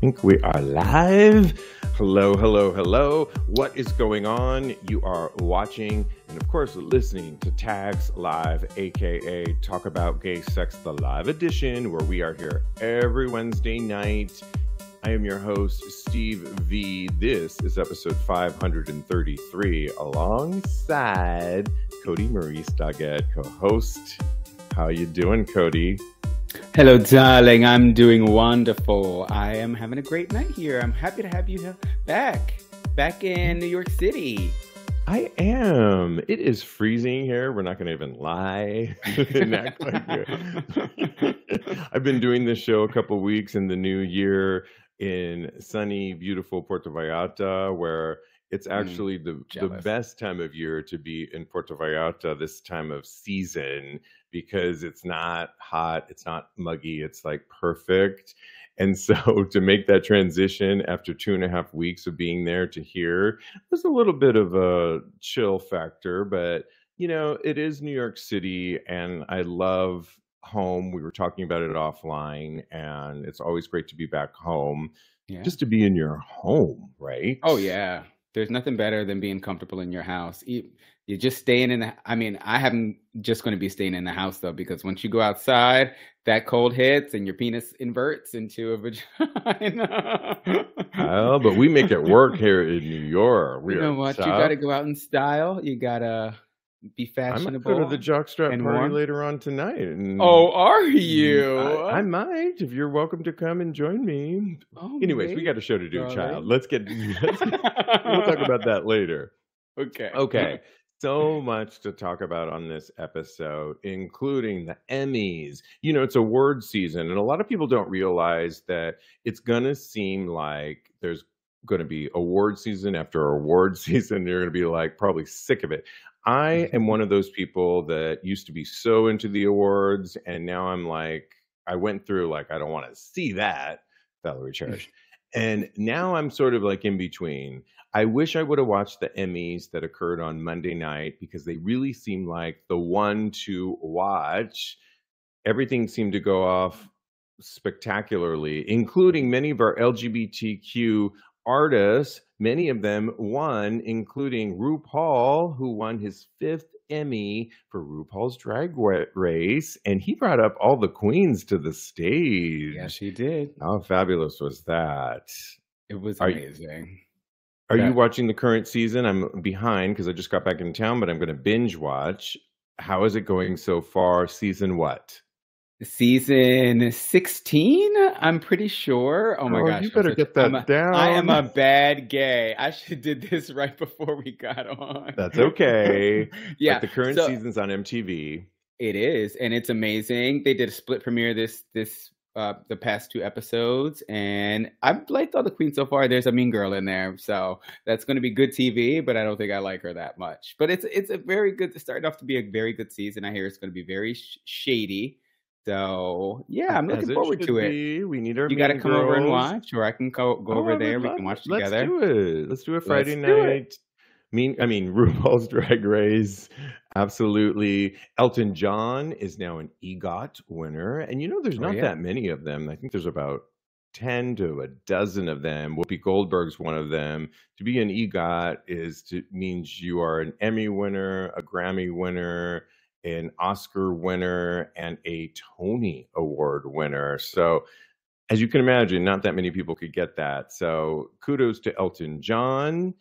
think we are live. Hello, hello, hello. What is going on? You are watching and, of course, listening to Tags Live, aka Talk About Gay Sex, the live edition, where we are here every Wednesday night. I am your host, Steve V. This is episode 533, alongside Kodi Maurice Doggette, co-host. How you doing, Kodi? Hello, darling. I'm doing wonderful. I am having a great night here. I'm happy to have you back in New York City. I am. It is freezing here. We're not going to even lie and act like it. I've been doing this show a couple weeks in the new year in sunny, beautiful Puerto Vallarta, where it's actually the best time of year to be in Puerto Vallarta this time of season, because it's not hot, it's not muggy, it's like perfect. And so to make that transition after 2.5 weeks of being there to here, there's a little bit of a chill factor, but you know, it is New York City and I love home. We were talking about it offline, and it's always great to be back home, just to be in your home, right? Oh, yeah. There's nothing better than being comfortable in your house. You're just staying in the, I mean, I am just going to be staying in the house though, because once you go outside, that cold hits and your penis inverts into a vagina. Well, but we make it work here in New York. You know what? You got to go out in style. You got to be fashionable. I might go to the jockstrap party later on tonight. And oh, are you? I might, if you're welcome to come and join me. Oh, anyways, we got a show to do, child. We'll talk about that later. Okay. So much to talk about on this episode, including the Emmys. You know, it's award season, and a lot of people don't realize that it's going to seem like there's going to be award season after award season. You're going to be like probably sick of it. I am one of those people that used to be so into the awards, and now I'm like, I went through like, I don't want to see that, Valerie Cherish. And now I'm sort of like in between. I wish I would have watched the Emmys that occurred on Monday night, because they really seemed like the one to watch. Everything seemed to go off spectacularly, including many of our LGBTQ artists. Many of them won, including RuPaul, who won his 5th Emmy for RuPaul's Drag Race, and he brought up all the queens to the stage. Yes, he did. How fabulous was that? It was amazing. Are you watching the current season? I'm behind because I just got back in town, but I'm going to binge watch. How is it going so far? Season what? Season 16, I'm pretty sure. Oh my gosh. You better get that down. I am a bad gay. I should have did this right before we got on. That's okay. Yeah. But the current season's on MTV. It is, and it's amazing. They did a split premiere the past 2 episodes, and I've liked all the queens so far. There's a mean girl in there, so that's going to be good TV, but I don't think I like her that much. But it's a very good, starting off to be a very good season. I hear it's going to be very shady. So yeah, I'm looking forward to it. We need our. You got to come over and watch, or I can go over there. We can watch together. Let's do it. Let's do it Friday night. I mean, RuPaul's Drag Race, absolutely. Elton John is now an EGOT winner, and you know, there's not that many of them. I think there's about 10 to a dozen of them. Whoopi Goldberg's one of them. To be an EGOT means you are an Emmy winner, a Grammy winner, an Oscar winner, and a Tony Award winner. So as you can imagine, not that many people could get that. So kudos to Elton John.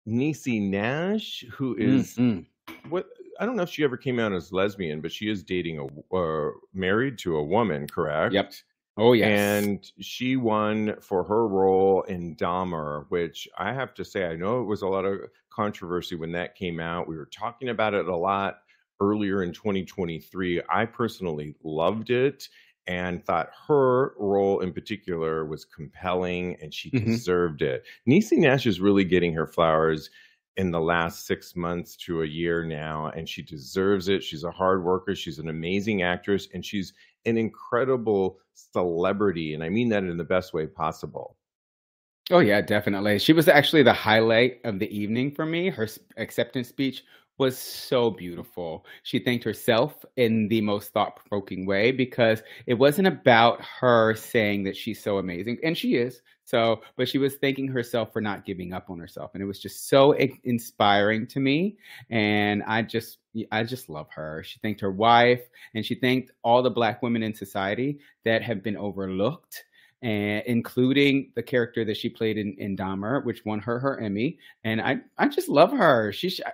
Niecy Nash, who is I don't know if she ever came out as lesbian, but she is dating married to a woman, correct? Yep. Oh, yes. And she won for her role in Dahmer, which I have to say, I know it was a lot of controversy when that came out. We were talking about it a lot earlier in 2023. I personally loved it and thought her role in particular was compelling, and she deserved it. Niecy Nash is really getting her flowers in the last 6 months to a year now, and she deserves it. She's a hard worker. She's an amazing actress, and she's an incredible celebrity, and I mean that in the best way possible. Oh yeah, definitely. She was actually the highlight of the evening for me. Her acceptance speech was so beautiful. She thanked herself in the most thought-provoking way because it wasn't about her saying that she's so amazing, and she is. So, but she was thanking herself for not giving up on herself, and it was just so inspiring to me. And I just love her. She thanked her wife, and she thanked all the Black women in society that have been overlooked, and including the character that she played in Dahmer, which won her Emmy. And I just love her.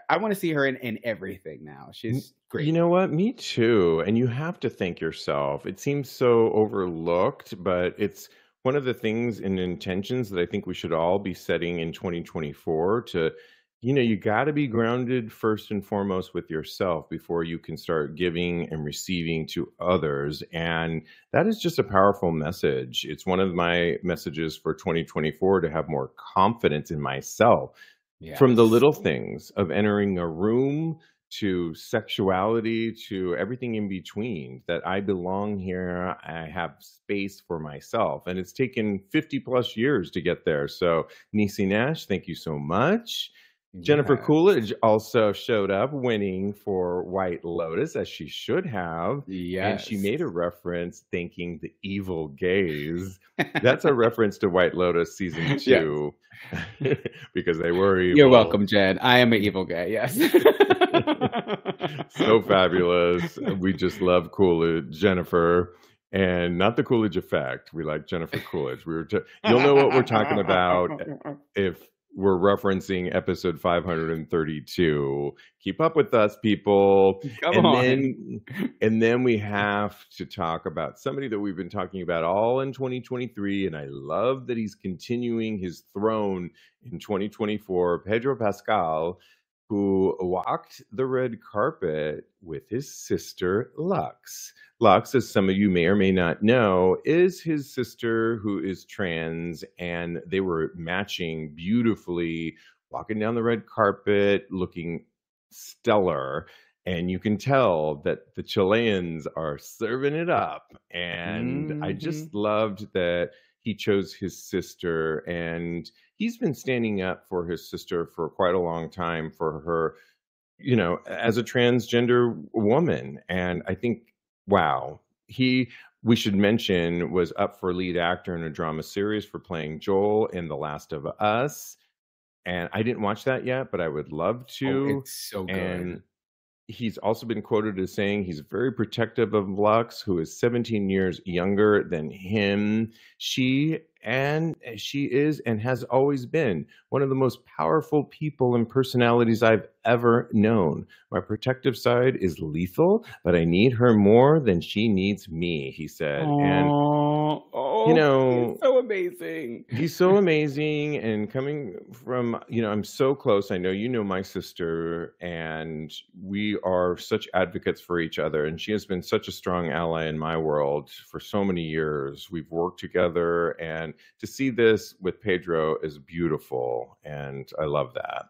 I want to see her in everything now. She's great. You know what? Me too. And you have to thank yourself. It seems so overlooked, but it's one of the things and intentions that I think we should all be setting in 2024 to, you got to be grounded first and foremost with yourself before you can start giving and receiving to others. And that is just a powerful message. It's one of my messages for 2024 to have more confidence in myself. From the Yes. little things of entering a room to sexuality to everything in between, that I belong here. I have space for myself. And it's taken 50 plus years to get there. So, Niecy Nash, thank you so much. Jennifer Yes. Coolidge also showed up winning for White Lotus, as she should have. And she Yes. made a reference thanking the evil gays. That's a reference to White Lotus season Yes. 2 because they were evil. You're welcome, Jen. I am an evil guy. Yes. So fabulous. We just love Coolidge, Jennifer, and not the Coolidge effect. We like Jennifer Coolidge. You'll know what we're talking about if we're referencing episode 532. Keep up with us, people. Come on. And then we have to talk about somebody that we've been talking about all in 2023, and I love that he's continuing his throne in 2024, Pedro Pascal, who walked the red carpet with his sister, Lux. Lux, as some of you may or may not know, is his sister who is trans, and they were matching beautifully, walking down the red carpet, looking stellar. And you can tell that the Chileans are serving it up. And I just loved that he chose his sister, and he's been standing up for his sister for quite a long time, for her, as a transgender woman. And I think, wow, we should mention, was up for lead actor in a drama series for playing Joel in The Last of Us. And I didn't watch that yet, but I would love to. Oh, it's so good. And he's also been quoted as saying he's very protective of Lux, who is 17 years younger than him. She is and has always been one of the most powerful people and personalities I've ever known. My protective side is lethal, but I need her more than she needs me, he said. And he's so amazing. He's so amazing. And coming from, I'm so close. I know you know my sister, and we are such advocates for each other. And she has been such a strong ally in my world for so many years. We've worked together, and to see this with Pedro is beautiful. And I love that.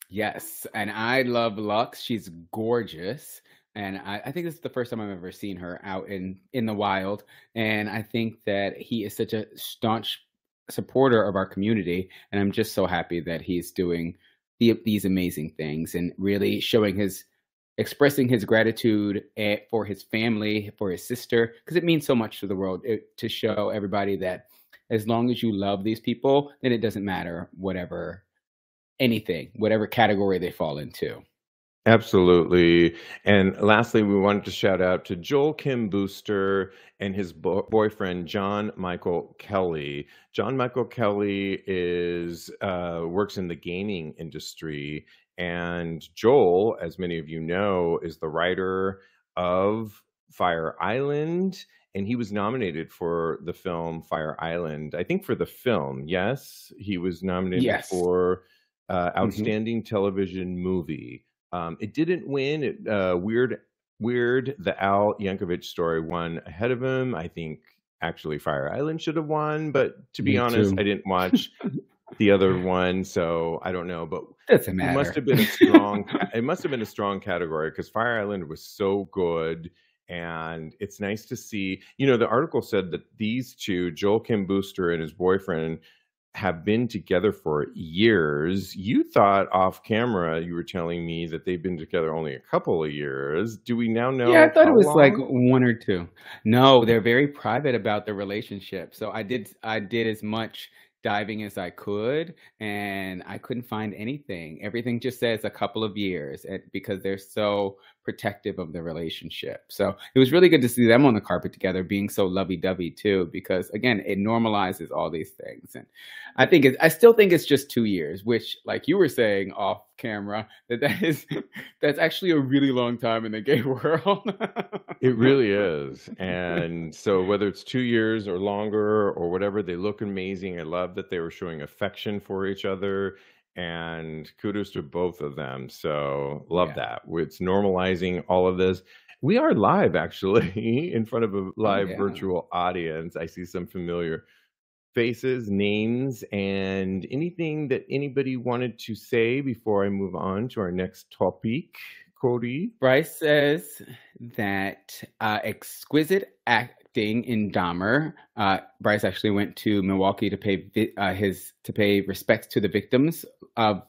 Yes. And I love Lux. She's gorgeous. And I think this is the first time I've ever seen her out in the wild. And I think that he is such a staunch supporter of our community. And I'm just so happy that he's doing these amazing things and really expressing his gratitude for his family, for his sister, because it means so much to the world to show everybody that as long as you love these people, then it doesn't matter whatever category they fall into. Absolutely. And lastly, we wanted to shout out to Joel Kim Booster and his boyfriend, John Michael Kelly. John Michael Kelly works in the gaming industry. And Joel, as many of you know, is the writer of Fire Island. And he was nominated for the film Fire Island. I think for the film, yes. He was nominated for Outstanding Television Movie. It didn't win. Weird, the Al Yankovic story won ahead of him. I think actually Fire Island should have won, but to be honest, I didn't watch the other one, so I don't know. But doesn't matter. It must have been a strong category because Fire Island was so good. And it's nice to see, the article said that these two, Joel Kim Booster and his boyfriend, have been together for years. You thought off camera, you were telling me that they've been together only a couple of years. Do we now Yeah, I know thought it how was like long? 1 or 2. No, they're very private about the relationship. So I did as much diving as I could, and I couldn't find anything. Everything just says a couple of years, because they're so protective of the relationship. So it was really good to see them on the carpet together, being so lovey-dovey too, because again, it normalizes all these things. And I still think it's just 2 years, which, like you were saying off camera, that's actually a really long time in the gay world. It really is. And so whether it's 2 years or longer or whatever, they look amazing. I love that they were showing affection for each other, and kudos to both of them. So love Yeah. that. It's normalizing all of this. We are live actually in front of a Oh, live yeah. virtual audience. I see some familiar faces, names, and anything that anybody wanted to say before I move on to our next topic, Cody. Bryce says that exquisite acting in Dahmer. Bryce actually went to Milwaukee to pay respects to the victims of.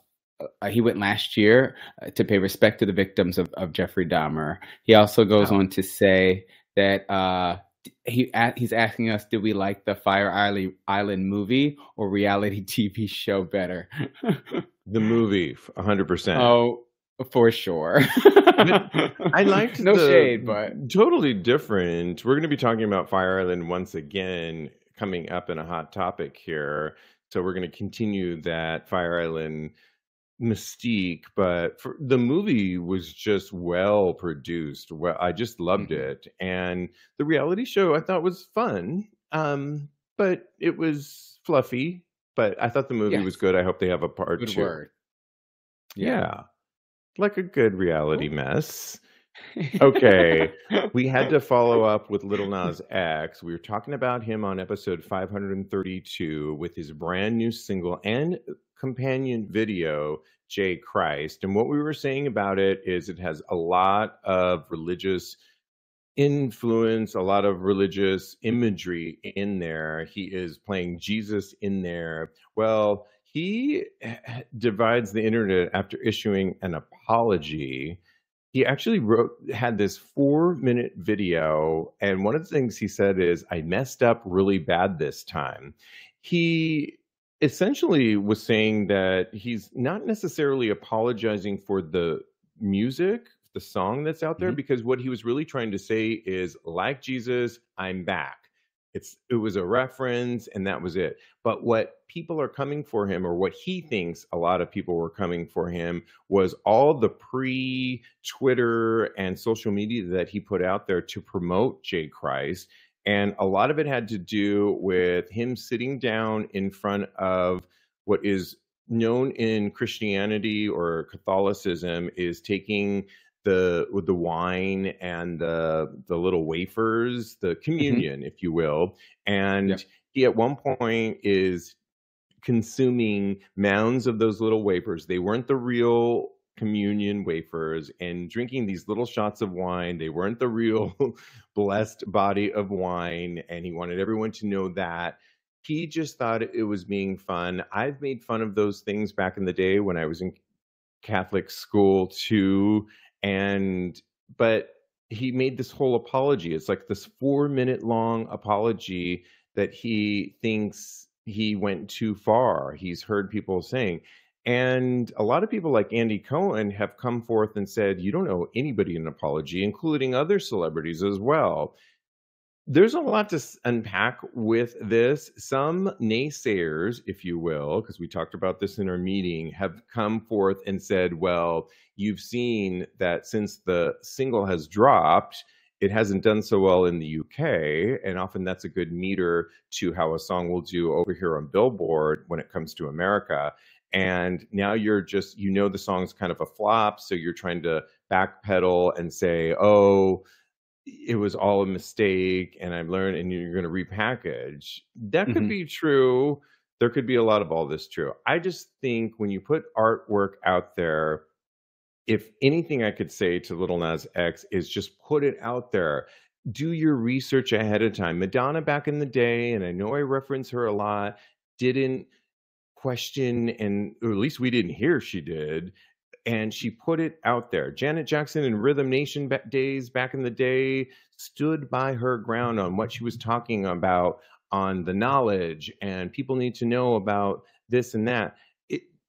He went last year to pay respect to the victims of Jeffrey Dahmer. He also goes Wow. on to say that he's asking us, did we like the Fire Island movie or reality TV show better? The movie, 100%. Oh, for sure. But I liked No shade, but totally different. We're going to be talking about Fire Island once again coming up in a hot topic here. So we're going to continue that Fire Island mystique, but the movie was just well produced. Well, I just loved Mhm. it. And the reality show I thought was fun. But it was fluffy, but I thought the movie was Yes, good. I hope they have a part good 2. word. Yeah. Yeah. Like a good reality Cool. mess. Okay. We had to follow up with Lil Nas X. We were talking about him on episode 532 with his brand new single and companion video, J Christ. And what we were saying about it is it has a lot of religious influence, a lot of religious imagery in there. He is playing Jesus in there. Well, he divides the internet after issuing an apology. He actually had this 4-minute video, and one of the things he said is, I messed up really bad this time. He essentially was saying that he's not necessarily apologizing for the music, the song that's out there, Mhm. because what he was really trying to say is, like Jesus, I'm back. It was a reference, and that was it. But what people are coming for him, or what he thinks a lot of people were coming for him, was all the pre-Twitter and social media that he put out there to promote J Christ. And a lot of it had to do with him sitting down in front of what is known in Christianity or Catholicism is taking with the wine and the little wafers, the Mhm. communion, if you will. And Yep. he at one point is consuming mounds of those little wafers. They weren't the real communion wafers, and drinking these little shots of wine. They weren't the real blessed body of wine. And he wanted everyone to know that. He just thought it was being fun. I've made fun of those things back in the day when I was in Catholic school too. But he made this whole apology. It's like this 4-minute long apology that he thinks he went too far. He's heard people saying. And a lot of people like Andy Cohen have come forth and said, you don't owe anybody an apology, including other celebrities as well. There's a lot to unpack with this. Some naysayers, if you will, because we talked about this in our meeting, have come forth and said, well, you've seen that since the single has dropped, it hasn't done so well in the UK. And often that's a good meter to how a song will do over here on Billboard when it comes to America. And now you're just, the song's kind of a flop. So you're trying to backpedal and say, oh, it was all a mistake and I've learned, and you're going to repackage. That could Mhm. be true. There could be a lot of all this true. I just think when you put artwork out there, if anything I could say to Lil Nas X is just put it out there. Do your research ahead of time. Madonna back in the day, and I know I reference her a lot, didn't question, and or at least we didn't hear she did. And she put it out there. Janet Jackson and Rhythm Nation days back in the day stood by her ground on what she was talking about, on the knowledge, and people need to know about this and that.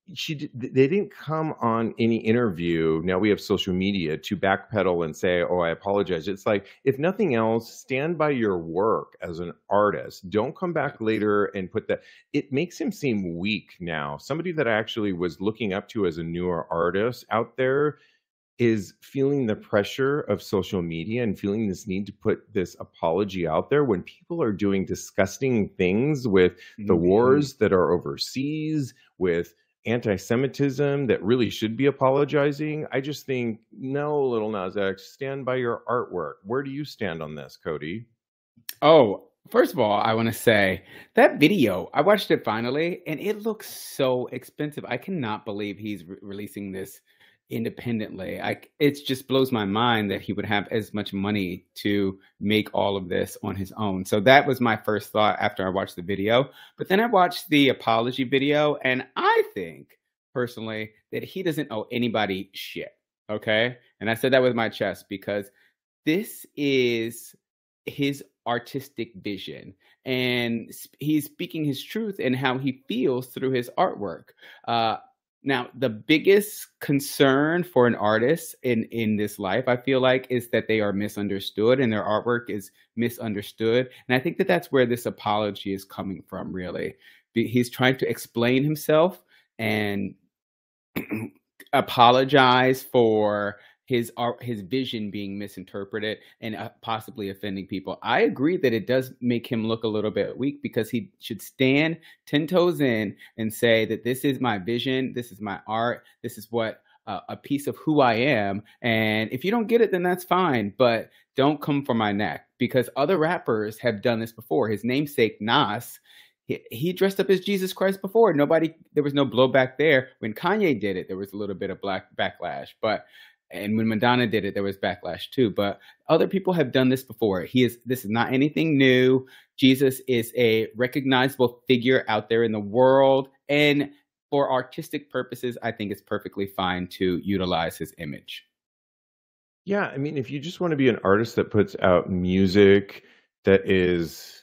They didn't come on any interview. Now we have social media to backpedal and say, oh, I apologize. It's like, if nothing else, stand by your work as an artist. Don't come back later and put that. It makes him seem weak now. Somebody that I actually was looking up to as a newer artist out there is feeling the pressure of social media and feeling this need to put this apology out there when people are doing disgusting things with the wars that are overseas, with anti-Semitism that really should be apologizing. I just think, no, Lil Nas X, stand by your artwork. Where do you stand on this, Kodi? Oh, first of all, I want to say that video, I watched it finally, and it looks so expensive. I cannot believe he's releasing this independently. It just blows my mind that he would have as much money to make all of this on his own. So that was my first thought after I watched the video. But then I watched the apology video, and I think personally that he doesn't owe anybody shit. Okay. And I said that with my chest because this is his artistic vision, and he's speaking his truth and how he feels through his artwork. Now, the biggest concern for an artist in this life, I feel like, is that they are misunderstood and their artwork is misunderstood. And I think that that's where this apology is coming from, really. He's trying to explain himself and apologize for his vision being misinterpreted and possibly offending people. I agree that it does make him look a little bit weak, because he should stand 10 toes in and say that this is my vision, this is my art, this is what a piece of who I am. And if you don't get it, then that's fine, but don't come for my neck, because other rappers have done this before. His namesake Nas, he dressed up as Jesus Christ before. There was no blowback there. When Kanye did it, there was a little bit of backlash, and when Madonna did it, there was backlash too. But other people have done this before. This is not anything new. Jesus is a recognizable figure out there in the world. And for artistic purposes, I think it's perfectly fine to utilize his image. Yeah, I mean, if you just want to be an artist that puts out music that is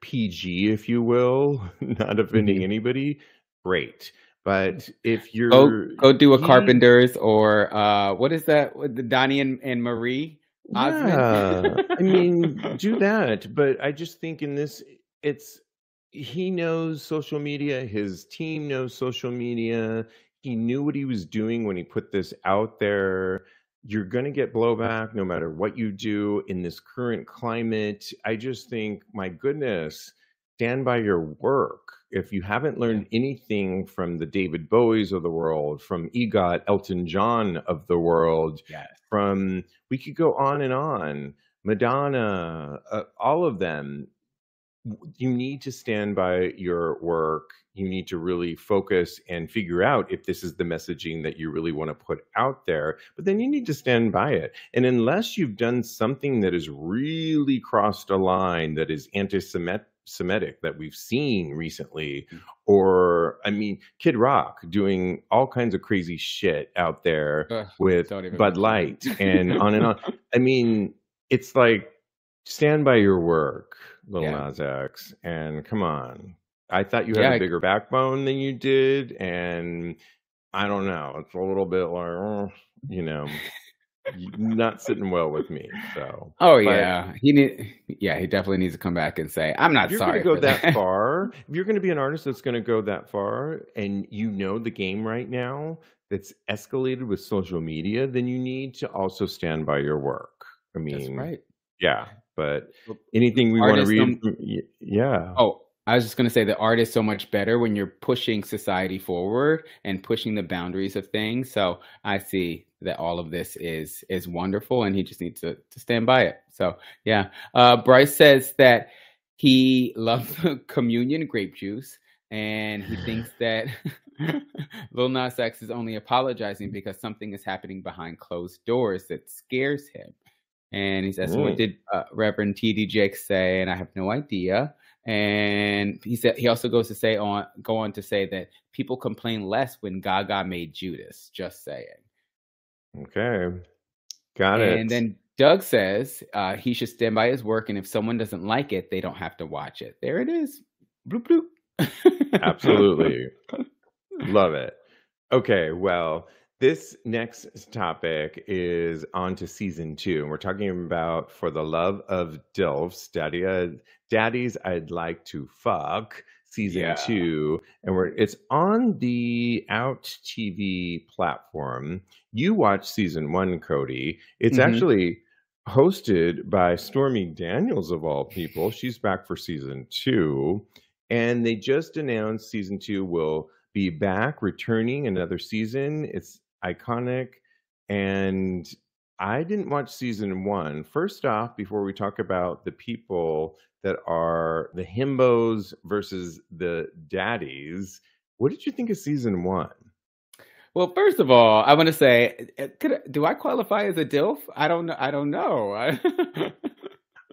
PG, if you will, not offending anybody, great. But if you're go do a Carpenters or what is that? The Donnie and Marie Osmond? Yeah, I mean, do that. But I just think in this, he knows social media. His team knows social media. He knew what he was doing when he put this out there. You're going to get blowback no matter what you do in this current climate. I just think, my goodness, stand by your work. If you haven't learned anything from the David Bowies of the world, from EGOT, Elton John of the world, we could go on, Madonna, all of them, you need to stand by your work. You need to really focus and figure out if this is the messaging that you really want to put out there, but then you need to stand by it. And unless you've done something that has really crossed a line that is anti-Semitic that we've seen recently, or I mean, Kid Rock doing all kinds of crazy shit out there with Bud Light and on and on. I mean, it's like, stand by your work, Lil Nas X, and come on. I thought you had a bigger backbone than you did, and I don't know. It's a little bit like, not sitting well with me. So, he definitely needs to come back and say, I'm not sorry. If you're going to go that far, if you're going to be an artist that's going to go that far, and you know the game right now that's escalated with social media, then you need to also stand by your work. I mean, that's right. Yeah, but anything we want to read, Oh, I was just going to say, the art is so much better when you're pushing society forward and pushing the boundaries of things. So I see that all of this is wonderful, and he just needs to stand by it. So yeah, Bryce says that he loves communion grape juice, and he thinks that Lil Nas X is only apologizing because something is happening behind closed doors that scares him. And he says, what did Reverend T.D. Jakes say? And I have no idea. And he also go on to say that people complain less when Gaga made Judas. Just saying. Okay, got it. And then Doug says he should stand by his work, and if someone doesn't like it, they don't have to watch it. There it is. Bloop bloop. Absolutely. Love it. Okay, well, this next topic is on to season 2. And we're talking about For the Love of DILFS, Daddies I'd Like to Fuck, season 2. And it's on the Out TV platform. You watched season 1, Kodi. It's actually hosted by Stormy Daniels, of all people. She's back for season 2. And they just announced season 2 will be back, returning another season. It's iconic. And I didn't watch season 1. First off, before we talk about the people that are the himbos versus the daddies, what did you think of season 1? Well, first of all, I want to say, do I qualify as a DILF? I don't know.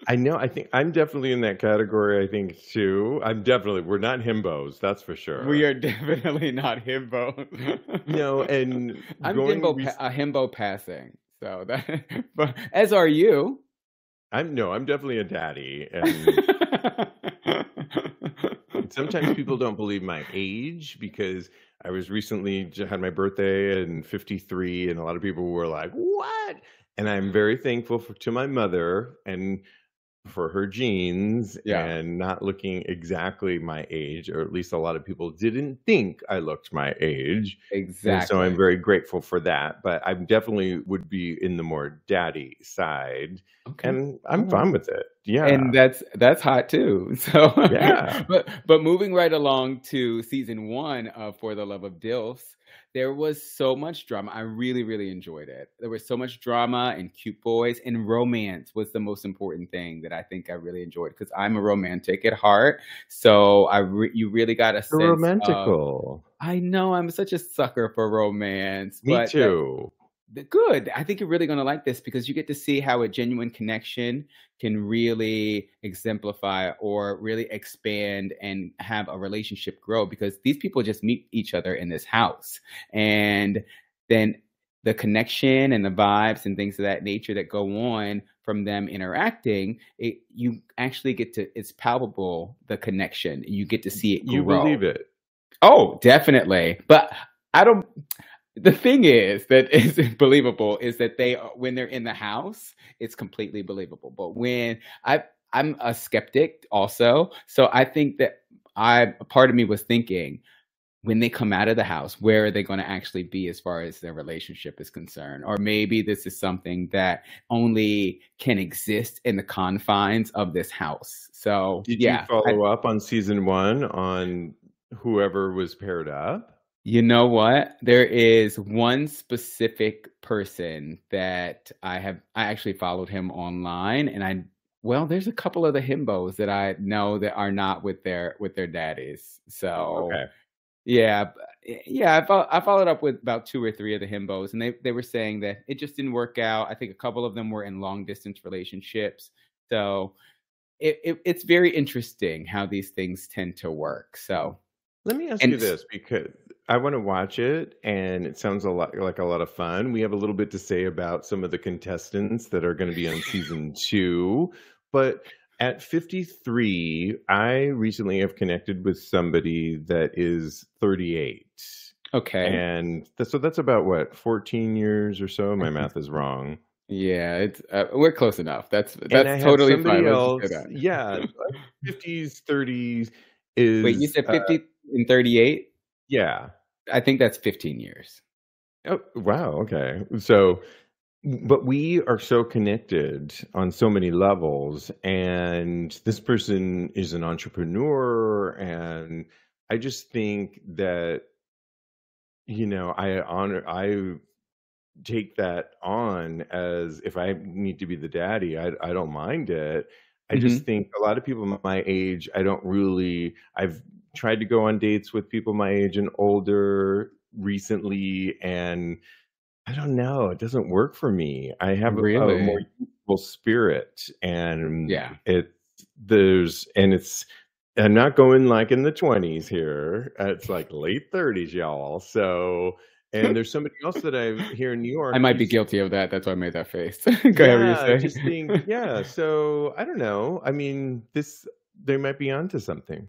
I know. I think I'm definitely in that category. I think too. We're not himbos. That's for sure. We are definitely not himbos. No, and I'm a himbo passing. So but as are you. I'm definitely a daddy. And sometimes people don't believe my age because I was recently had my birthday and 53, and a lot of people were like, "What?" And I'm very thankful to my mother and for her genes and not looking exactly my age, or at least a lot of people didn't think I looked my age. Exactly. And so I'm very grateful for that. But I definitely would be in the more daddy side. Okay. And I'm fine with it. Yeah. And that's hot too. So yeah. But moving right along to season 1 of For the Love of DILFs, there was so much drama. I really, really enjoyed it. There was so much drama and cute boys, and romance was the most important thing that I think I really enjoyed, because I'm a romantic at heart. So you really got a sense romantical. I know, I'm such a sucker for romance. Me too. Good. I think you're really going to like this, because you get to see how a genuine connection can really exemplify or really expand and have a relationship grow, because these people just meet each other in this house. And then the connection and the vibes and things of that nature that go on from them interacting, you actually get to, it's palpable, the connection. You get to see it grow. You believe it. Oh, definitely. But the thing is that is believable is that when they're in the house, it's completely believable. But when I'm a skeptic also, so I think that a part of me was thinking, when they come out of the house, where are they going to actually be as far as their relationship is concerned? Or maybe this is something that only can exist in the confines of this house. So did you follow up on season 1 on whoever was paired up? You know what? There is one specific person that I actually followed him online, and there's a couple of the himbos that I know that are not with their daddies. So I followed up with about 2 or 3 of the himbos, and they were saying that it just didn't work out. I think a couple of them were in long distance relationships. So it's very interesting how these things tend to work. So let me ask you this, because I want to watch it, and it sounds like a lot of fun. We have a little bit to say about some of the contestants that are going to be on season 2. But at 53, I recently have connected with somebody that is 38. Okay. And so that's about, what, 14 years or so? My math is wrong. Yeah, it's we're close enough. That's totally fine. Else, yeah, 50s, 30s is... Wait, you said 50 and 38? Yeah. I think that's 15 years. Oh, wow. Okay. So, but we are so connected on so many levels, and this person is an entrepreneur, and I just think that, I take that on as, if I need to be the daddy, I don't mind it. I just think a lot of people my age, I've tried to go on dates with people my age and older recently, and I don't know, it doesn't work for me. I have a more youthful spirit, and it's I'm not going like in the 20s here. It's like late 30s, y'all. So, and there's somebody else that I here in New York. I might be guilty of that. That's why I made that face. Go ahead, what you Yeah, I say? just think, yeah. So I don't know. I mean, they might be onto something.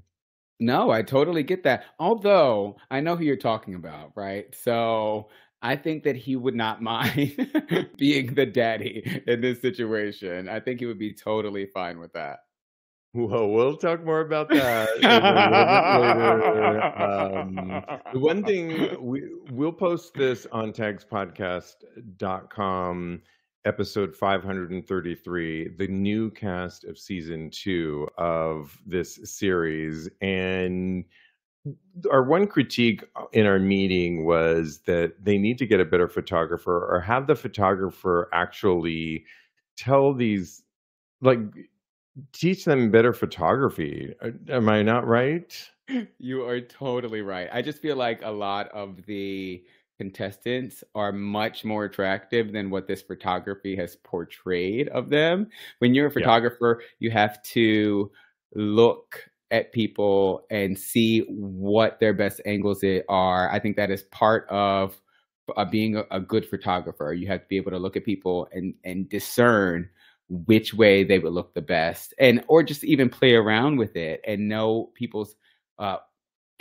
No, I totally get that. Although I know who you're talking about, right? So I think that he would not mind being the daddy in this situation. I think he would be totally fine with that. Well, we'll talk more about that in a little bit later. The one thing we'll post this on tagspodcast.com, episode 533, the new cast of season 2 of this series. And our one critique in our meeting was that they need to get a better photographer or have the photographer actually tell these, like, teach them better photography. Am I not right? You are totally right. I just feel like a lot of the contestants are much more attractive than what this photography has portrayed of them. When you're a photographer, you have to look at people and see what their best angles are. I think that is part of being a good photographer. You have to be able to look at people and discern which way they would look the best, and or just even play around with it and know people's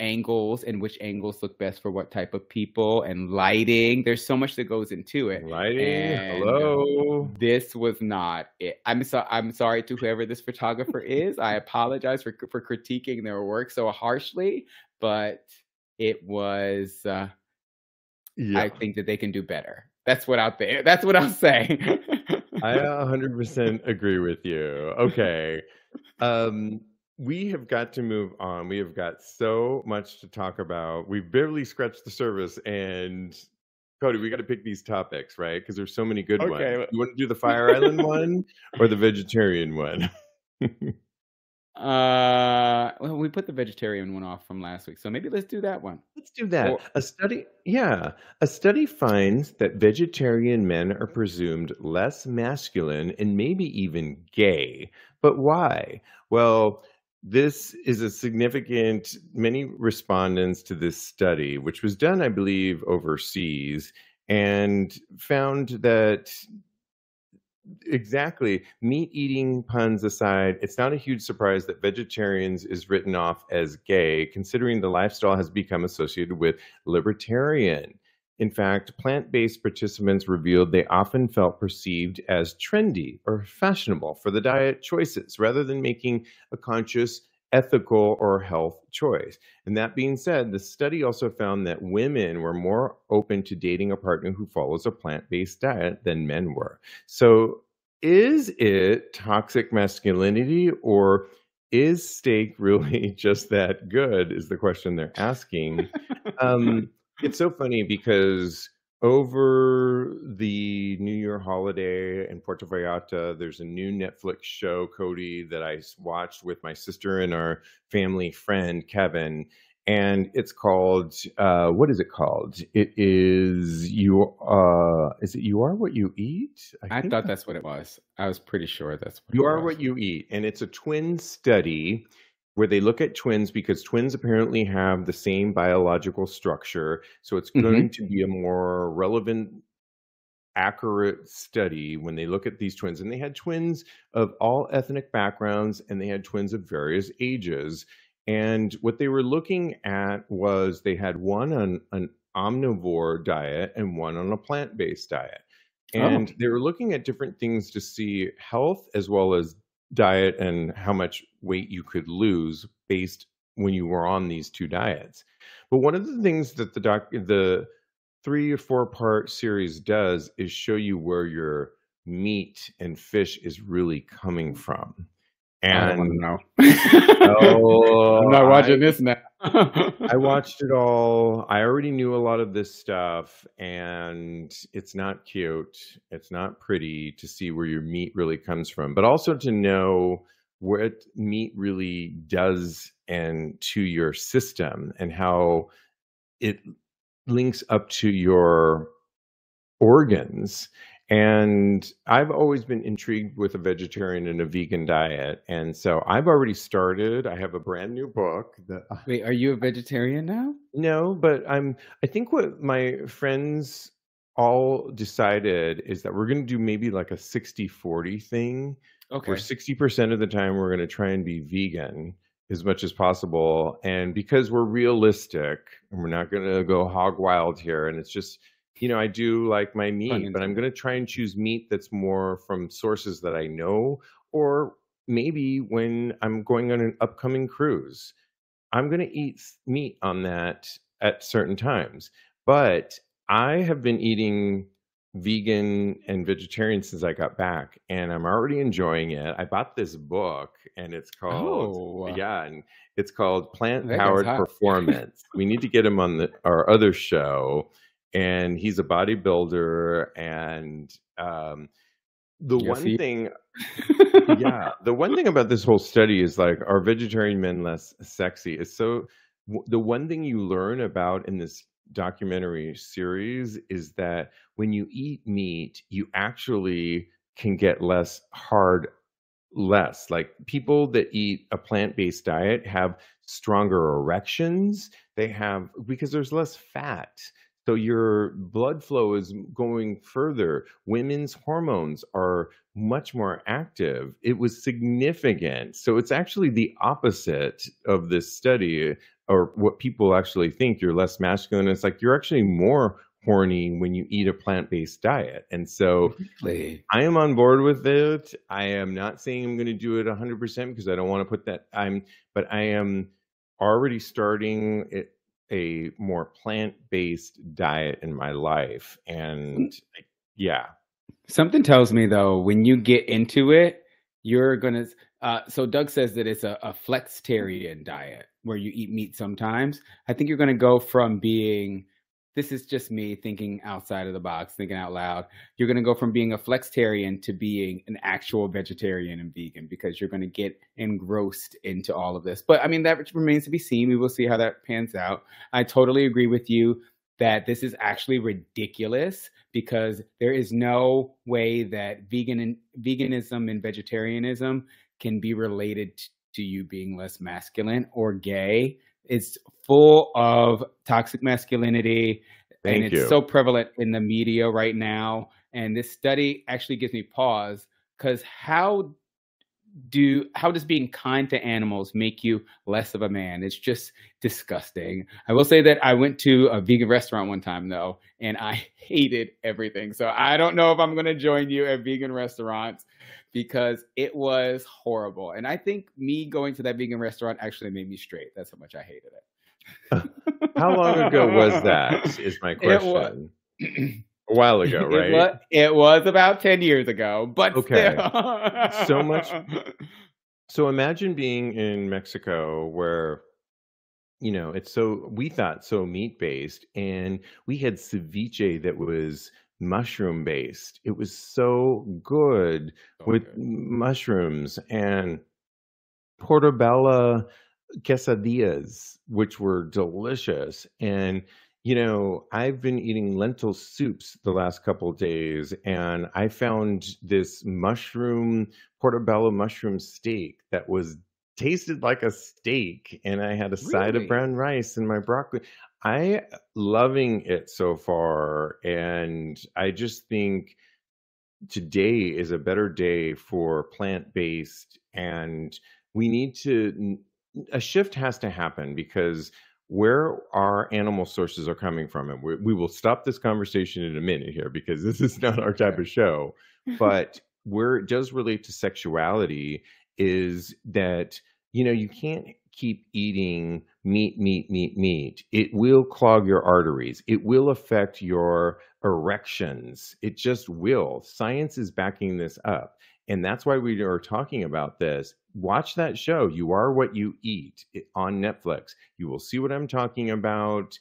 angles and which angles look best for what type of people, and lighting. There's so much that goes into it. Lighting. And Hello. This was not it. I'm sorry to whoever this photographer is. I apologize for critiquing their work so harshly, but it was. I think that they can do better. That's what I'll say. I 100% agree with you. Okay. We have got to move on. We have got so much to talk about. We've barely scratched the surface. And Kodi, we got to pick these topics, right? Because there's so many good ones. You want to do the Fire Island one or the vegetarian one? Well, we put the vegetarian one off from last week, so maybe let's do that one. Let's do that. A study finds that vegetarian men are presumed less masculine and maybe even gay. But why? Well, this is a significant, many respondents to this study, which was done, I believe, overseas, and found that exactly, meat eating puns aside, it's not a huge surprise that vegetarians is written off as gay, considering the lifestyle has become associated with libertarian. In fact, plant-based participants revealed they often felt perceived as trendy or fashionable for the diet choices rather than making a conscious, ethical, or health choice. And that being said, the study also found that women were more open to dating a partner who follows a plant-based diet than men were. So is it toxic masculinity, or is steak really just that good, is the question they're asking. It's so funny because over the New Year holiday in Puerto Vallarta, there's a new Netflix show, Kodi, that I watched with my sister and our family friend, Kevin. And it's called, what is it called? It is, is it You Are What You Eat? I thought that's what it was. I was pretty sure that's what You Are What You Eat. And it's a twin study where they look at twins because twins apparently have the same biological structure. So it's going to be a more relevant, accurate study when they look at these twins. And they had twins of all ethnic backgrounds, and they had twins of various ages. And what they were looking at was they had one on an omnivore diet and one on a plant-based diet. And they were looking at different things to see health as well as diet and how much weight you could lose based when you were on these two diets. But one of the things that the 3 or 4 part series does is show you where your meat and fish is really coming from. And I don't want to know. I'm not watching this now. I watched it all. I already knew a lot of this stuff, and it's not cute. It's not pretty to see where your meat really comes from, but also to know what meat really does and to your system and how it links up to your organs. And I've always been intrigued with a vegetarian and a vegan diet. And so I've already started. I have a brand new book that Wait, are you a vegetarian now? No, but I think what my friends all decided is that we're going to do maybe like a 60-40 thing, where Okay. 60% of the time we're going to try and be vegan as much as possible. And because we're realistic and we're not going to go hog wild here, and it's just, I do like my meat, but I'm going to try and choose meat that's more from sources that I know, or maybe when I'm going on an upcoming cruise, I'm going to eat meat on that at certain times. But I have been eating vegan and vegetarian since I got back, and I'm already enjoying it. I bought this book, and it's called, and it's called Plant Powered Performance. We need to get him on our other show, and he's a bodybuilder. And the one thing the one thing about this whole study is, like, are vegetarian men less sexy? Is so the one thing you learn about in this documentary series is that when you eat meat, you actually can get less. Like, people that eat a plant-based diet have stronger erections. Because there's less fat. So your blood flow is going further. Women's hormones are much more active. It was significant. So it's actually the opposite of this study, or what people actually think. You're less masculine. It's like you're actually more horny when you eat a plant-based diet. And so I am on board with it. I am not saying I'm going to do it 100% because I don't want to put that but I am already starting a more plant-based diet in my life. And something tells me, though, when you get into it, you're gonna so Doug says that it's a flexitarian diet where you eat meat sometimes. I think you're gonna go from being, this is just me thinking outside of the box, thinking out loud. You're going to go from being a flexitarian to being an actual vegetarian and vegan, because you're going to get engrossed into all of this. But I mean, that remains to be seen. We will see how that pans out. I totally agree with you that this is actually ridiculous, because there is no way that veganism and vegetarianism can be related to you being less masculine or gay. It's full of toxic masculinity, and it's so prevalent in the media right now. And this study actually gives me pause, because how does being kind to animals make you less of a man? It's just disgusting. I will say that I went to a vegan restaurant one time, though, and I hated everything. So I don't know if I'm going to join you at vegan restaurants, because it was horrible. And I think me going to that vegan restaurant actually made me straight. That's how much I hated it. How long ago was that, is my question? A while ago, right? It was about 10 years ago, but okay. So imagine being in Mexico, where, we thought so meat-based, and we had ceviche that was mushroom-based. It was so good with mushrooms, and portobello quesadillas, which were delicious. And I've been eating lentil soups the last couple of days, and I found this portobello mushroom steak that tasted like a steak, and I had a side of brown rice and my broccoli. I loving it so far, and I just think today is a better day for plant-based, and a shift has to happen, because where our animal sources are coming from, and we will stop this conversation in a minute here, because this is not our type of show, but where it does relate to sexuality is that, you can't keep eating meat. It will clog your arteries. It will affect your erections. It just will. Science is backing this up. And that's why we are talking about this. Watch that show, You Are What You Eat, on Netflix. You will see what I'm talking about.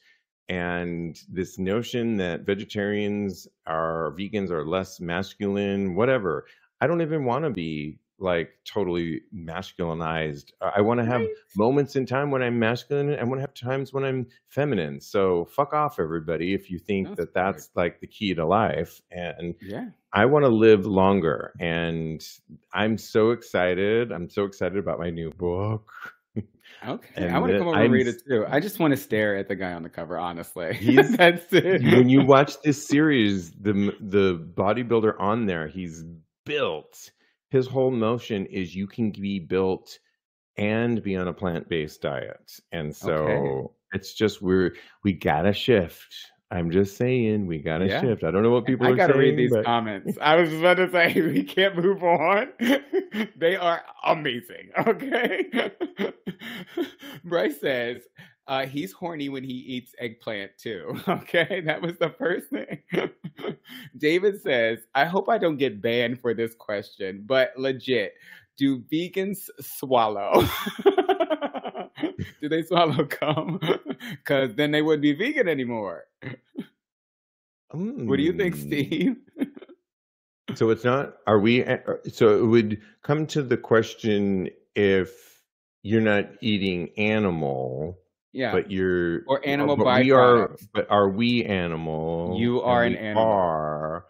And this notion that vegans are less masculine, whatever. I don't even want to be like totally masculinized. I want to have moments in time when I'm masculine. I want to have times when I'm feminine. So fuck off, everybody, if you think that's like the key to life. And I want to live longer. And I'm so excited. I'm so excited about my new book. Okay, I want to come over and read it too. I just want to stare at the guy on the cover, honestly. That's it. When you watch this series, the bodybuilder on there, he's built. His whole notion is you can be built and be on a plant-based diet. And so it's just we gotta shift. I'm just saying we gotta shift. I don't know what people are saying. I gotta read these comments. I was about to say we can't move on. They are amazing. Okay. Bryce says he's horny when he eats eggplant too. Okay, that was the first thing. David says, I hope I don't get banned for this question, but legit, do vegans swallow? Do they swallow cum? Because then they wouldn't be vegan anymore. What do you think, Steve? So it's not, are we, so it would come to the question if you're not eating animal, but you're, or animal byproducts. But are we animal? You are an animal. Are.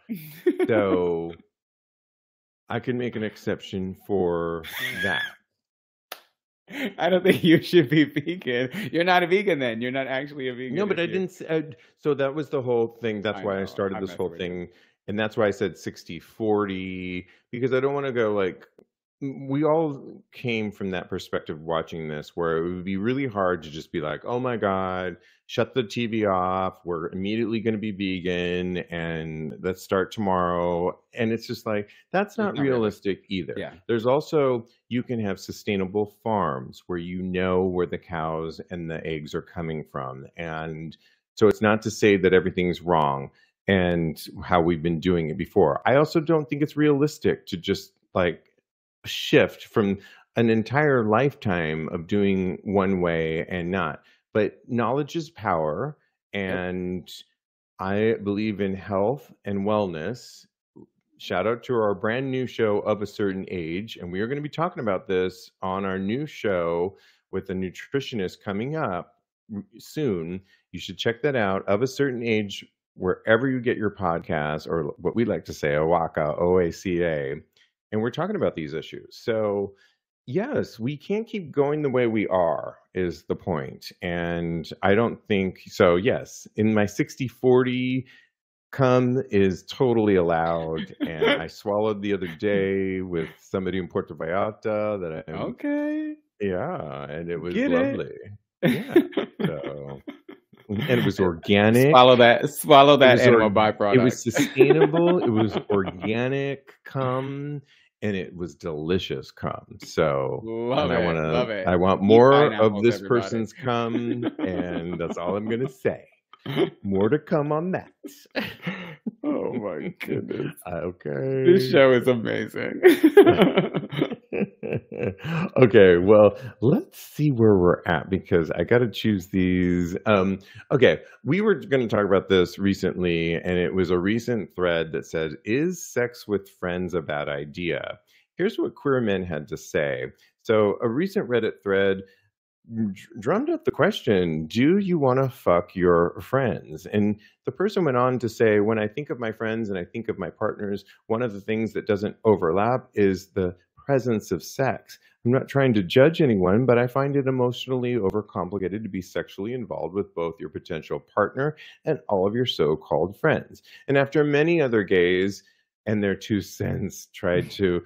So I can make an exception for that. I don't think you should be vegan. You're not a vegan then. You're not actually a vegan. No, but I didn't. So that was the whole thing. That's why I started this whole thing. And that's why I said 60-40, because I don't want to go like, we all came from that perspective watching this, where it would be really hard to just be like, oh my God, shut the TV off. We're immediately going to be vegan and let's start tomorrow. And it's just like, that's not realistic either. Yeah. There's also, you can have sustainable farms where you know where the cows and the eggs are coming from. And so it's not to say that everything's wrong and how we've been doing it before. I also don't think it's realistic to just like shift from an entire lifetime of doing one way and not. But knowledge is power, and I believe in health and wellness. Shout out to our brand new show, Of a Certain Age, and we are going to be talking about this on our new show with a nutritionist coming up soon. You should check that out, Of a Certain Age, wherever you get your podcasts, or what we like to say, OACA, O-A-C-A. And we're talking about these issues. So yes, we can't keep going the way we are, is the point. And I don't think, so yes, in my 60-40, cum is totally allowed. And I swallowed the other day with somebody in Puerto Vallarta that I... Okay. Yeah, and it was lovely. Yeah, so... And it was organic. Swallow that animal byproduct. It was sustainable. It was organic cum, and it was delicious cum. So love it. I want more of this person's cum, and that's all I'm gonna say. More to come on that. Oh my goodness. Okay. This show is amazing. Okay, well, let's see where we're at, because I got to choose these. Okay, we were going to talk about this recently, and it was a recent thread that said, is sex with friends a bad idea? Here's what queer men had to say. So a recent Reddit thread drummed up the question, do you want to fuck your friends? And the person went on to say, when I think of my friends and I think of my partners, one of the things that doesn't overlap is the presence of sex. I'm not trying to judge anyone, but I find it emotionally overcomplicated to be sexually involved with both your potential partner and all of your so-called friends. And after many other gays and their 2 cents tried to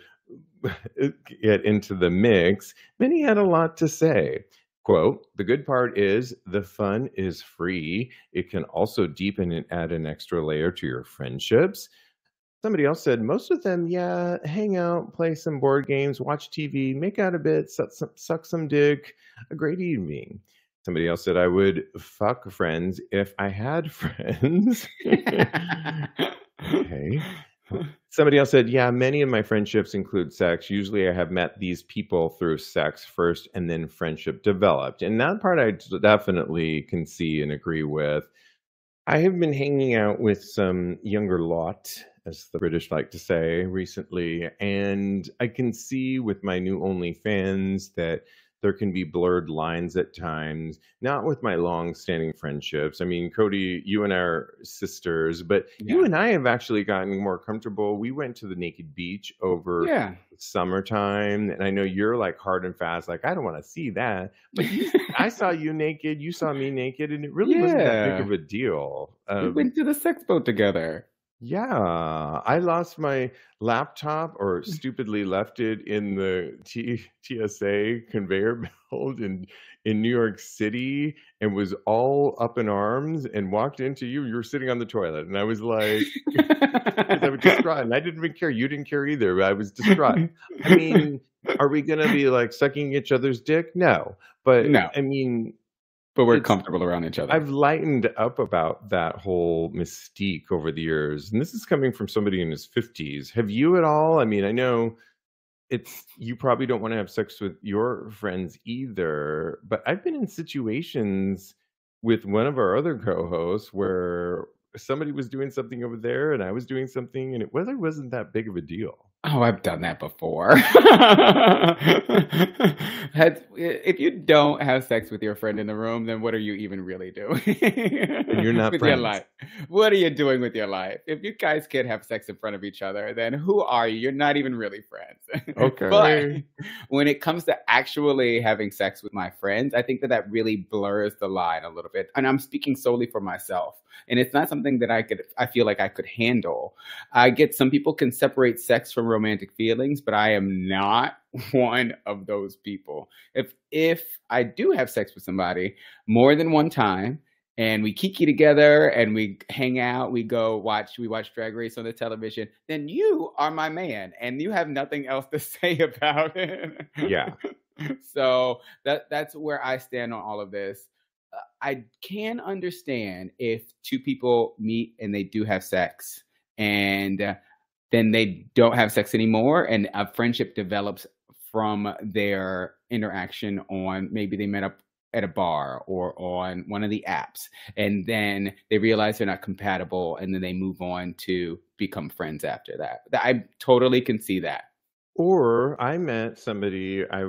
get into the mix, many had a lot to say. Quote, the good part is the fun is free. It can also deepen and add an extra layer to your friendships. Somebody else said, most of them, hang out, play some board games, watch TV, make out a bit, suck some dick, a great evening. Somebody else said, I would fuck friends if I had friends. Okay. Somebody else said, many of my friendships include sex. Usually I have met these people through sex first and then friendship developed. And that part I definitely can see and agree with. I have been hanging out with some younger lot as the British like to say, recently. And I can see with my new OnlyFans that there can be blurred lines at times, not with my long-standing friendships. I mean, Kodi, you and I are sisters, but you Yeah. and I have actually gotten more comfortable. We went to the naked beach over Yeah. summertime, and I know you're like hard and fast, like, I don't want to see that. But I saw you naked, you saw me naked, and it really wasn't that big Yeah. of a deal. We went to the sex boat together. Yeah, I lost my laptop or stupidly left it in the TSA conveyor belt in New York City and was all up in arms and walked into you. You were sitting on the toilet, and I was like, because I was distraught, and I didn't even care. You didn't care either. But I was distraught. I mean, are we gonna be like sucking each other's dick? No, but No. I mean. But we're comfortable around each other. I've lightened up about that whole mystique over the years. And this is coming from somebody in his 50s. Have you at all? I mean, I know you probably don't want to have sex with your friends either, but I've been in situations with one of our other co-hosts where somebody was doing something over there and I was doing something, and it really wasn't that big of a deal. Oh, I've done that before. If you don't have sex with your friend in the room, then what are you even really doing? And you're not with friends. your life? What are you doing with your life? If you guys can't have sex in front of each other, then who are you? You're not even really friends. Okay. But when it comes to actually having sex with my friends, I think that really blurs the line a little bit. And I'm speaking solely for myself. And it's not something that I feel like I could handle. I get some people can separate sex from romantic feelings, but I am not one of those people. If I do have sex with somebody more than one time and we kiki together and we hang out, we watch Drag Race on the television, then you are my man and you have nothing else to say about it. Yeah. So that's where I stand on all of this. I can understand if two people meet and they do have sex and then they don't have sex anymore and a friendship develops from their interaction on, maybe they met up at a bar or on one of the apps, and then they realize they're not compatible and then they move on to become friends after that. I totally can see that. Or I met somebody, I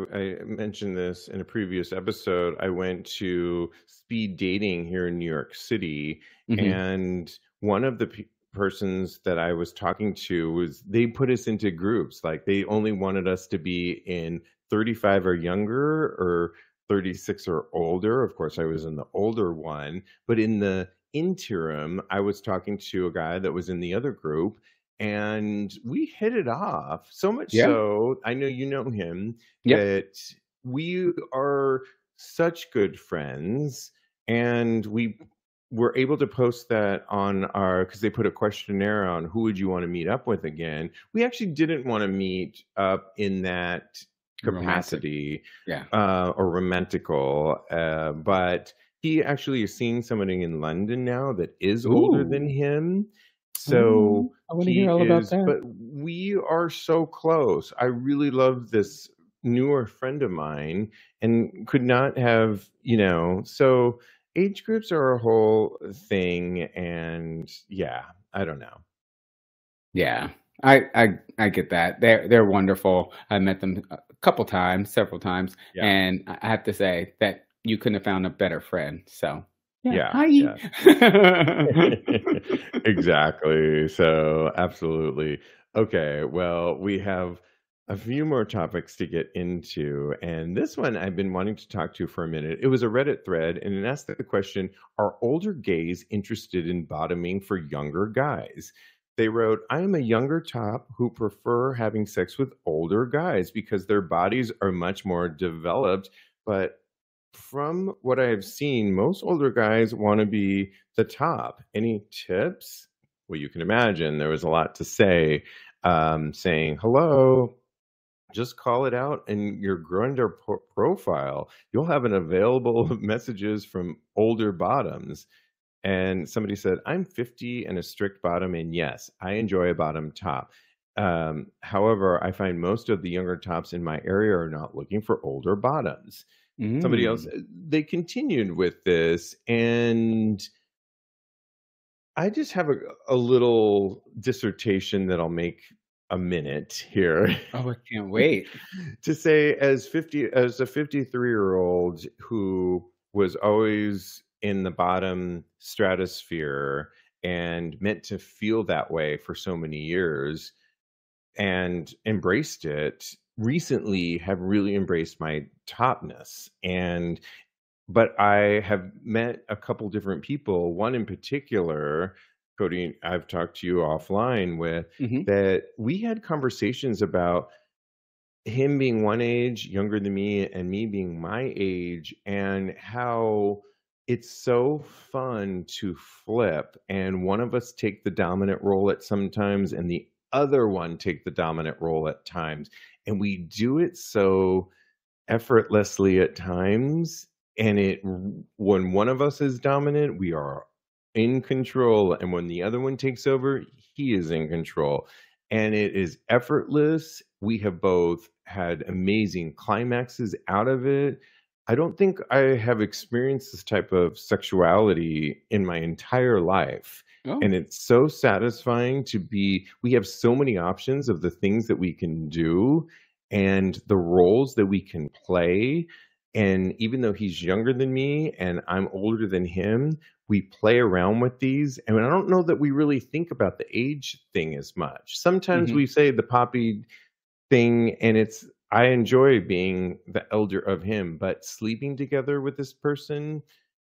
mentioned this in a previous episode. I went to speed dating here in New York City, and one of the persons that I was talking to they put us into groups. Like they only wanted us to be in 35 or younger or 36 or older. Of course, I was in the older one, but in the interim, I was talking to a guy that was in the other group. And we hit it off so much so, I know you know him, that we are such good friends. And we were able to post that on because they put a questionnaire on who would you want to meet up with again. We actually didn't want to meet up in that capacity or romantical. But he actually is seeing somebody in London now that is older than him. So I want to hear all about that. But we are so close. I really love this newer friend of mine and could not have, so age groups are a whole thing. And I don't know. Yeah, I get that. They're wonderful. I met them a couple times, several times. Yeah. And I have to say that you couldn't have found a better friend. So yeah. Exactly. So absolutely. Okay. Well, we have a few more topics to get into. And this one I've been wanting to talk to for a minute. It was a Reddit thread and it asked the question, are older gays interested in bottoming for younger guys? They wrote, I am a younger top who prefer having sex with older guys because their bodies are much more developed, but from what I have seen, most older guys want to be the top. Any tips? Well, you can imagine there was a lot to say, saying, hello, just call it out in your Grindr profile. You'll have an available messages from older bottoms. And somebody said, I'm 50 and a strict bottom, and yes, I enjoy a bottom top. However, I find most of the younger tops in my area are not looking for older bottoms. Somebody else, they continued with this, and I just have a little dissertation that I'll make a minute here. Oh, I can't wait. To say, as a 53-year-old who was always in the bottom stratosphere and meant to feel that way for so many years and embraced it, recently have really embraced my topness. But I have met a couple different people, one in particular, Kodi, I've talked to you offline with, that we had conversations about him being one age younger than me and me being my age, and how it's so fun to flip and one of us take the dominant role at some times and the other one take the dominant role at times. And we do it so effortlessly at times. And when one of us is dominant, we are in control. And when the other one takes over, he is in control. And it is effortless. We have both had amazing climaxes out of it. I don't think I have experienced this type of sexuality in my entire life. Oh. And it's so satisfying we have so many options of the things that we can do and the roles that we can play. And even though he's younger than me and I'm older than him, we play around with these. And I don't know that we really think about the age thing as much. Sometimes we say the poppy thing, and I enjoy being the elder of him, but sleeping together with this person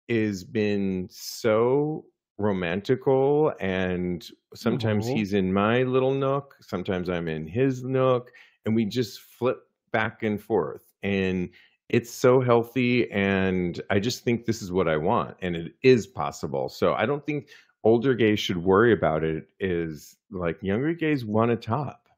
has been so romantical. And sometimes he's in my little nook, sometimes I'm in his nook, and we just flip back and forth. And it's so healthy, and I just think this is what I want, and it is possible. So I don't think older gays should worry about it. Is like younger gays want to top.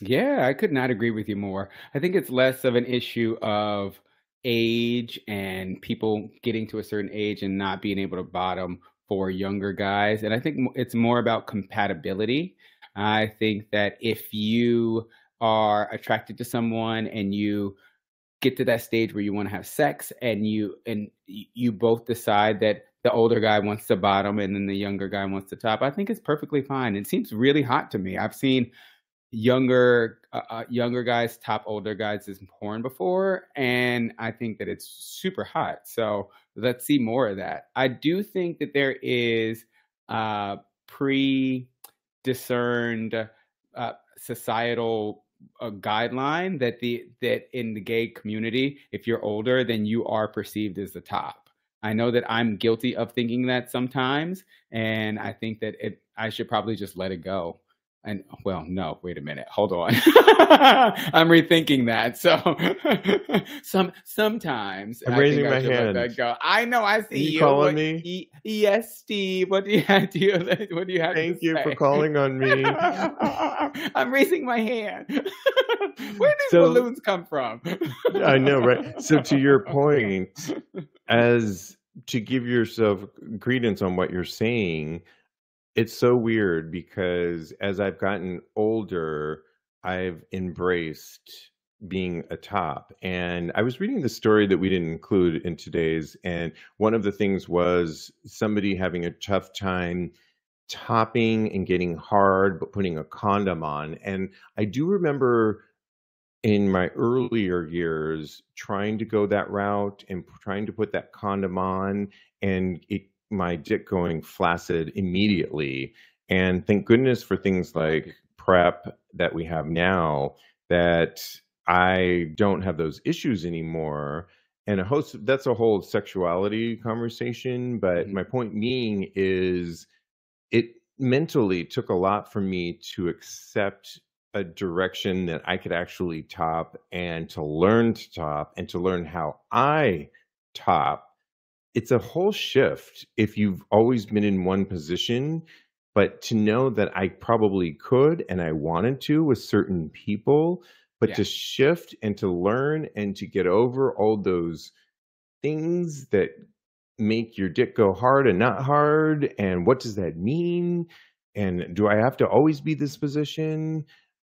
Yeah, I could not agree with you more. I think it's less of an issue of age and people getting to a certain age and not being able to bottom for younger guys. And I think it's more about compatibility. I think that if you are attracted to someone and you get to that stage where you want to have sex and you both decide that the older guy wants to bottom and then the younger guy wants to top, I think it's perfectly fine. It seems really hot to me. I've seen younger guys top older guys in porn before, and I think that it's super hot. So let's see more of that. I do think that there is pre-discerned societal guideline that in the gay community, if you're older, then you are perceived as the top. I know that I'm guilty of thinking that sometimes, and I think that I should probably just let it go. And well, no, wait a minute, hold on. I'm rethinking that. So sometimes I'm raising my hand. Let that go. I know, I see you. Calling me? Yes, Steve. What do you have? What do you have? Thank you for calling on me. I'm raising my hand. Where do balloons come from? I know, right? So to your point, as to give yourself credence on what you're saying, it's so weird because as I've gotten older, I've embraced being a top. And I was reading the story that we didn't include in today's, and one of the things was somebody having a tough time topping and getting hard, but putting a condom on. And I do remember in my earlier years trying to go that route and trying to put that condom on, and my dick going flaccid immediately. And thank goodness for things like PrEP that we have now, that I don't have those issues anymore. And that's a whole sexuality conversation. But my point being is, it mentally took a lot for me to accept a direction that I could actually top, and to learn to top, and to learn how I top. It's a whole shift if you've always been in one position, but to know that I probably could and I wanted to with certain people, but to shift and to learn and to get over all those things that make your dick go hard and not hard, and what does that mean? And do I have to always be this position?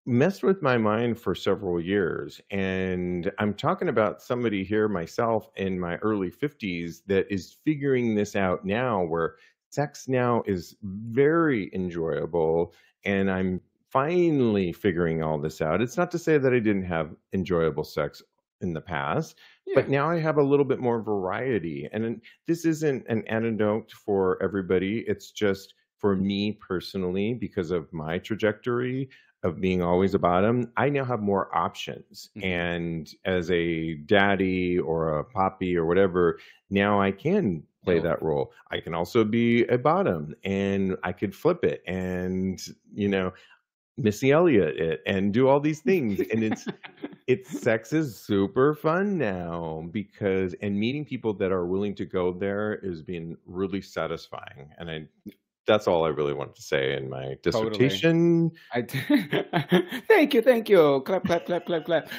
Messed with my mind for several years. And I'm talking about somebody here, myself, in my early 50s, that is figuring this out now, where sex now is very enjoyable, and I'm finally figuring all this out. It's not to say that I didn't have enjoyable sex in the past, but now I have a little bit more variety. And this isn't an antidote for everybody. It's just for me personally, because of my trajectory of being always a bottom, I now have more options. And as a daddy or a poppy or whatever, now I can play that role. I can also be a bottom, and I could flip it and, Missy Elliott it and do all these things. And it's sex is super fun now and meeting people that are willing to go there is being really satisfying. And that's all I really wanted to say in my dissertation. Thank you. Clap, clap, clap, clap, clap.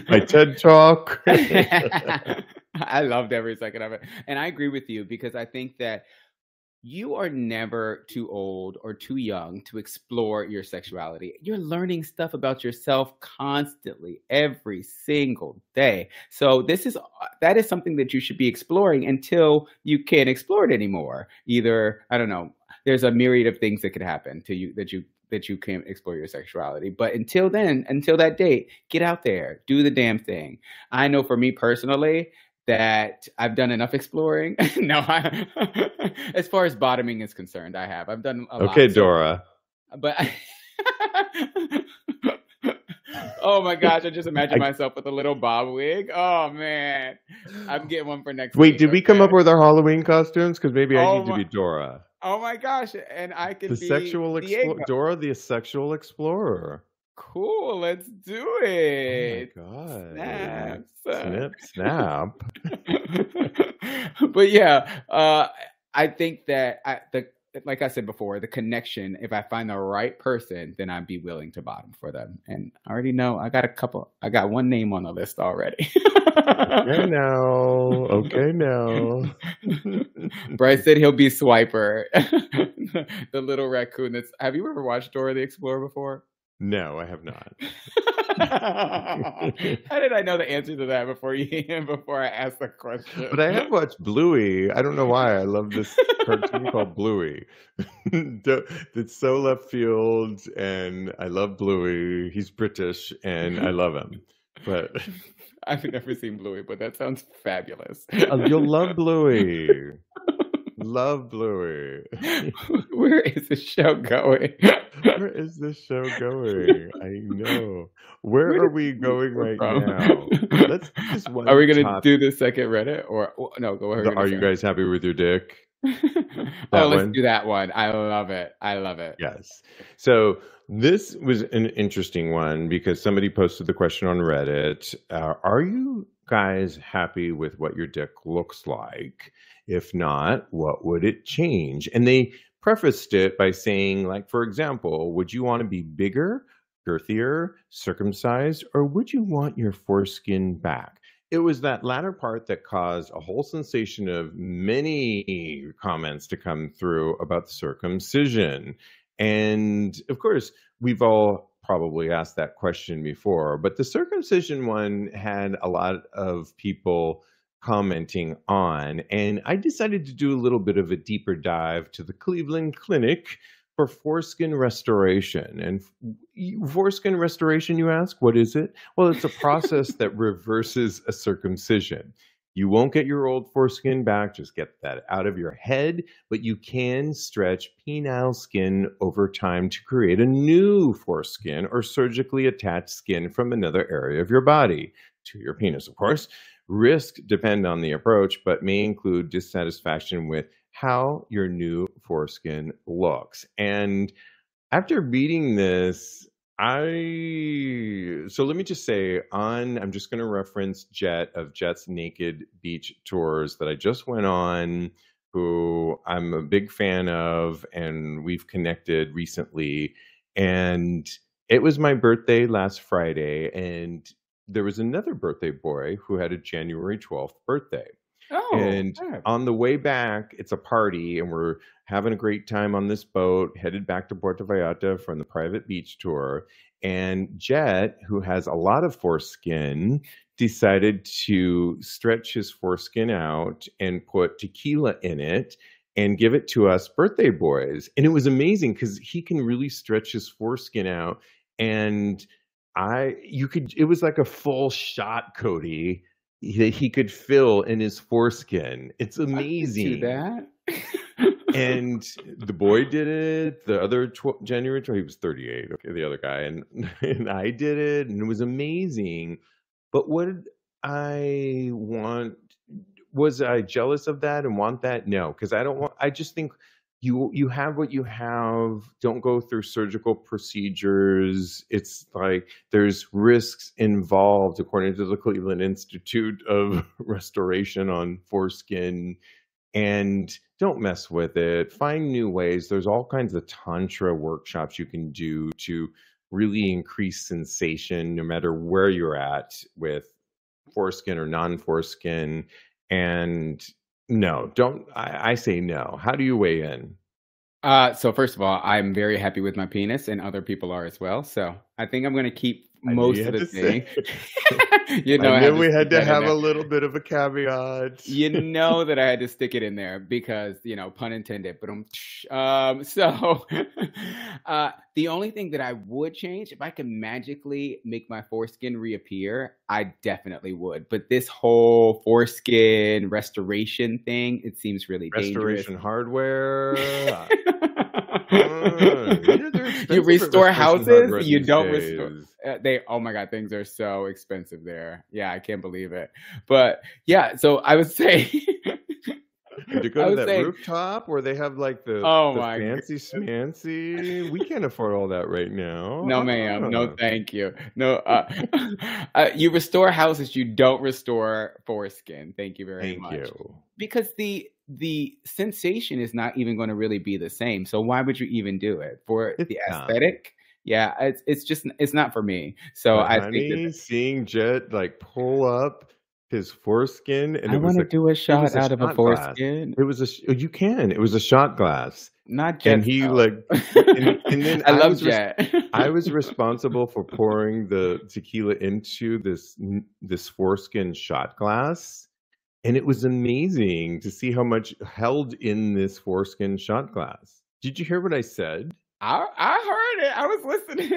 My TED Talk. I loved every second of it. And I agree with you, because I think that you are never too old or too young to explore your sexuality. You're learning stuff about yourself constantly, every single day. So that is something that you should be exploring until you can't explore it anymore. Either, I don't know, there's a myriad of things that could happen to you that you can't explore your sexuality. But until then, until that date, get out there, do the damn thing. I know for me personally that I've done enough exploring. No, as far as bottoming is concerned, I've done a lot. Okay, Dora. But oh my gosh, I just imagine myself with a little bob wig. Oh man, I'm getting one for next week. Wait, did we come up with our Halloween costumes? Because maybe I need to be Dora. Oh my gosh, and I could be Dora, the sexual explorer. Cool, let's do it. Oh my God. Snap. But yeah, I think that like I said before, the connection, if I find the right person, then I'd be willing to bottom for them. And I already know I got one name on the list already. Okay, now. Bryce said he'll be Swiper. The little raccoon have you ever watched Dora the Explorer before? No, I have not. How did I know the answer to that before I asked the question? But I have watched Bluey. I don't know why. I love this cartoon called Bluey. It's so left field, and I love Bluey. He's British, and I love him. But I've never seen Bluey, but that sounds fabulous. You'll love Bluey. Love Bluey. Where is the show going? Where is this show going? I know. Where are we going right now? Let's do this one. Are we going to do the second Reddit or no? Go ahead. Are you guys happy with your dick? Let's do that one. I love it. Yes. So this was an interesting one because somebody posted the question on Reddit. Are you guys happy with what your dick looks like? If not, what would it change? And they prefaced it by saying, like, for example, would you want to be bigger, girthier, circumcised, or would you want your foreskin back? It was that latter part that caused a whole sensation of many comments to come through about the circumcision. And of course, we've all probably asked that question before, but the circumcision one had a lot of people commenting on, and I decided to do a little bit of a deeper dive to the Cleveland Clinic for foreskin restoration. And foreskin restoration, you ask, what is it? Well, it's a process that reverses a circumcision. You won't get your old foreskin back, just get that out of your head, but you can stretch penile skin over time to create a new foreskin or surgically attached skin from another area of your body, to your penis, of course. Risk depend on the approach, but may include dissatisfaction with how your new foreskin looks. And after reading this, so let me just say I'm just going to reference Jet's Naked Beach Tours that I just went on, who I'm a big fan of, and we've connected recently. And it was my birthday last Friday, and there was another birthday boy who had a January 12th birthday. And on the way back, it's a party, and we're having a great time on this boat, headed back to Puerto Vallarta from the private beach tour. And Jet, who has a lot of foreskin, decided to stretch his foreskin out and put tequila in it and give it to us birthday boys. And it was amazing because he can really stretch his foreskin out. And it was like a full shot, Kodi, that he could fill in his foreskin. It's amazing. I could do that. And the boy did it. The other January 20, he was 38. Okay, the other guy, and I did it, and it was amazing. But what did I want? Was I jealous of that and want that? No, because I just think you have what you have. Don't go through surgical procedures. It's like there's risks involved, according to the Cleveland Institute of Restoration on foreskin. And don't mess with it. Find new ways. There's all kinds of tantra workshops you can do to really increase sensation, no matter where you're at with foreskin or non-foreskin. And no, I say no. How do you weigh in? So first of all, I'm very happy with my penis, and other people are as well. So I think I'm going to keep most of the thing. You know, I knew we had to have a little bit of a caveat. You know that I had to stick it in there because, you know, pun intended. But so the only thing that I would change, if I could magically make my foreskin reappear, I definitely would. But this whole foreskin restoration thing, it seems really dangerous. Restoration hardware. You restore houses, you don't restore. Oh my God, things are so expensive there. Yeah, I can't believe it. But yeah, so I would say to go to that rooftop where they have like the fancy schmancy. We can't afford all that right now. No, ma'am. No, thank you. No, you restore houses, you don't restore foreskin. Thank you very much. Thank you. Because the sensation is not even going to really be the same. So why would you even do it for the aesthetic? Yeah, it's not for me. So I think seeing Jet like pull up his foreskin, and I want to do a shot out of a foreskin. It was it was a shot glass. Not Jet. And he and then I love Jet. I was responsible for pouring the tequila into this foreskin shot glass. And it was amazing to see how much held in this foreskin shot glass. Did you hear what I said? I heard it. I was listening.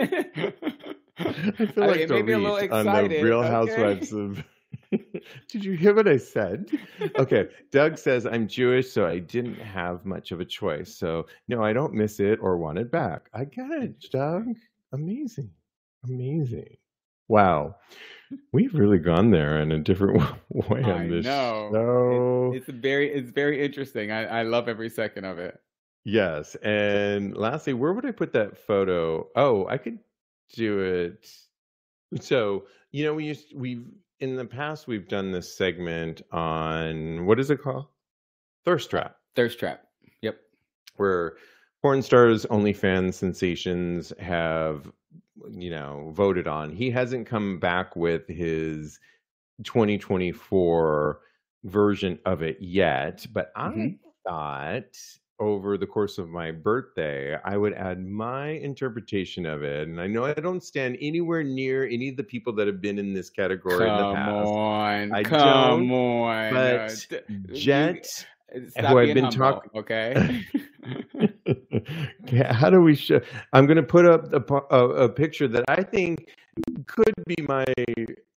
I feel like the Reach on the Real Housewives of... Did you hear what I said? Okay. Doug says, I'm Jewish, so I didn't have much of a choice. So, no, I don't miss it or want it back. I get it, Doug. Amazing. Amazing. Wow. We've really gone there in a different way on this show. It's very interesting. I love every second of it. Yes. And lastly, where would I put that photo? Oh, I could do it. So, you know, we've in the past we've done this segment on, what is it called? Thirst Trap. Thirst Trap. Yep. Where porn stars, OnlyFans sensations have, you know, voted on. He hasn't come back with his 2024 version of it yet, but I thought over the course of my birthday, I would add my interpretation of it. And I know I don't stand anywhere near any of the people that have been in this category in the past. Come on. But Jet, who I've been talking, okay. How do we show? I'm going to put up a picture that I think could be my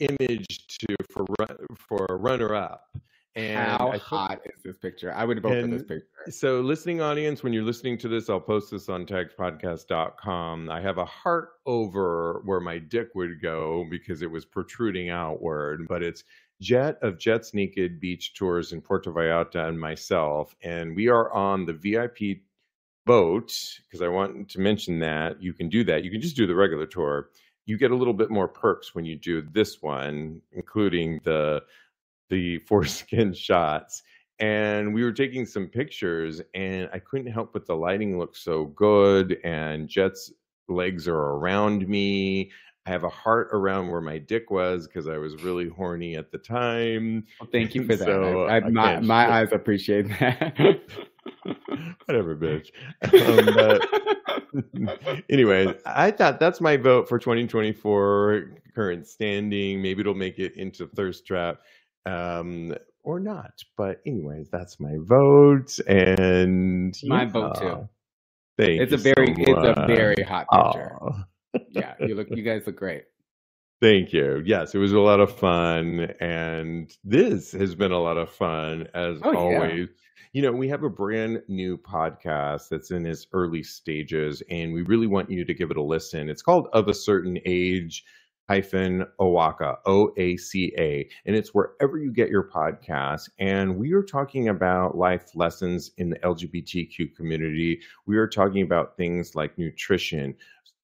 image for a runner-up. And how hot is this picture? I would vote for this picture. So, listening audience, when you're listening to this, I'll post this on taggedpodcast.com. I have a heart over where my dick would go because it was protruding outward, but it's Jet of Jet's Naked Beach Tours in Puerto Vallarta and myself, and we are on the VIP boat, because I want to mention that you can do that. You can just do the regular tour. You get a little bit more perks when you do this one, including the foreskin shots. And we were taking some pictures, and I couldn't help but the lighting looked so good, and Jet's legs are around me. I have a heart around where my dick was because I was really horny at the time. Well, thank you for that. So my eyes appreciate that. Whatever, bitch. But anyways, I thought that's my vote for 2024 current standing. Maybe it'll make it into Thirst Trap. or not. But anyways, that's my vote, and my vote too. It's a very hot picture. Yeah, you guys look great. Thank you. Yes, it was a lot of fun, and this has been a lot of fun as always. Yeah. We have a brand new podcast that's in its early stages, and we really want you to give it a listen. It's called Of a Certain Age OACA, OACA, and it's wherever you get your podcasts. And we are talking about life lessons in the LGBTQ community. We are talking about things like nutrition,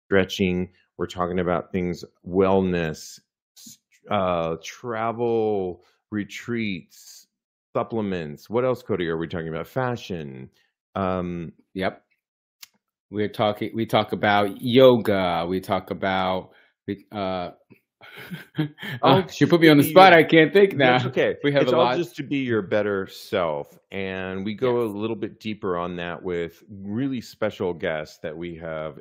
stretching. We're talking about things, wellness, travel, retreats, supplements. What else, Kodi, are we talking about? Fashion. Yep. We talk about yoga. We talk about she put me on the spot. I can't think now. That's okay. We have it's all just to be your better self. And we go a little bit deeper on that with really special guests that we have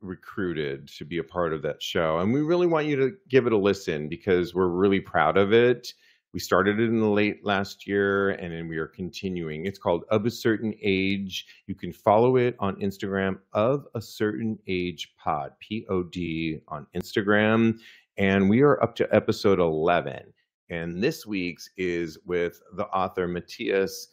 recruited to be a part of that show. And we really want you to give it a listen because we're really proud of it. We started it in the late last year, and then we are continuing. It's called Of a Certain Age. You can follow it on Instagram, Of a Certain Age Pod, POD on Instagram. And we are up to episode 11. And this week's is with the author Matthias,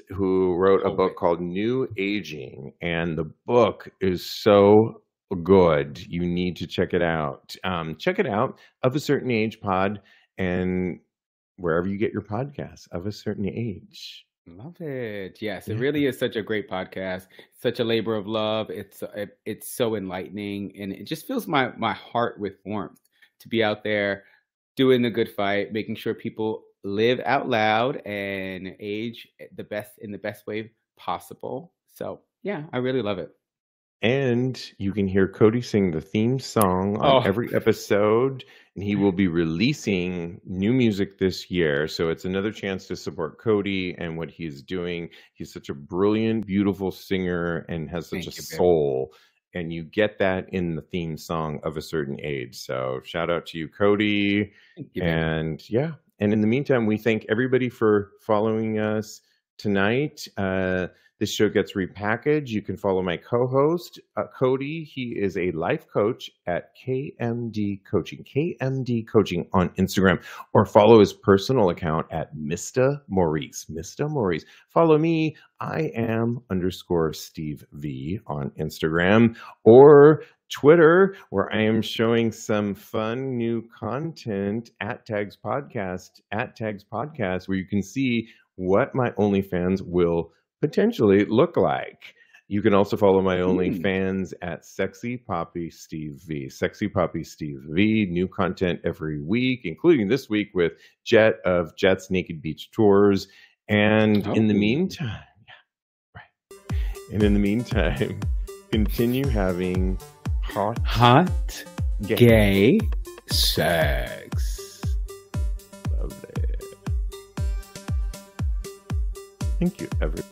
who wrote a book called New Aging. And the book is so good. You need to check it out. Check it out, Of a Certain Age Pod, and wherever you get your podcasts, Of a Certain Age. Love it. Yes, it really is such a great podcast. Such a labor of love. It's so enlightening, and it just fills my heart with warmth to be out there doing the good fight, making sure people live out loud and age in the best way possible. So yeah, I really love it. And you can hear Kodi sing the theme song on every episode, and he will be releasing new music this year. So it's another chance to support Kodi and what he's doing. He's such a brilliant, beautiful singer and has such a soul. And you get that in the theme song Of a Certain Age. So shout out to you, Kodi. And yeah. And in the meantime, we thank everybody for following us tonight. This show gets repackaged. You can follow my co-host, Kodi. He is a life coach at KMD Coaching on Instagram, or follow his personal account at Mr. Maurice. Follow me. I am _Steve V on Instagram, or Twitter, where I am showing some fun new content at Tags Podcast, where you can see what my OnlyFans will potentially look like. You can also follow my OnlyFans at Sexy Poppy Steve V. New content every week, including this week with Jet of Jet's Naked Beach Tours. And in the meantime, continue having hot gay sex. Love it. Thank you, everyone.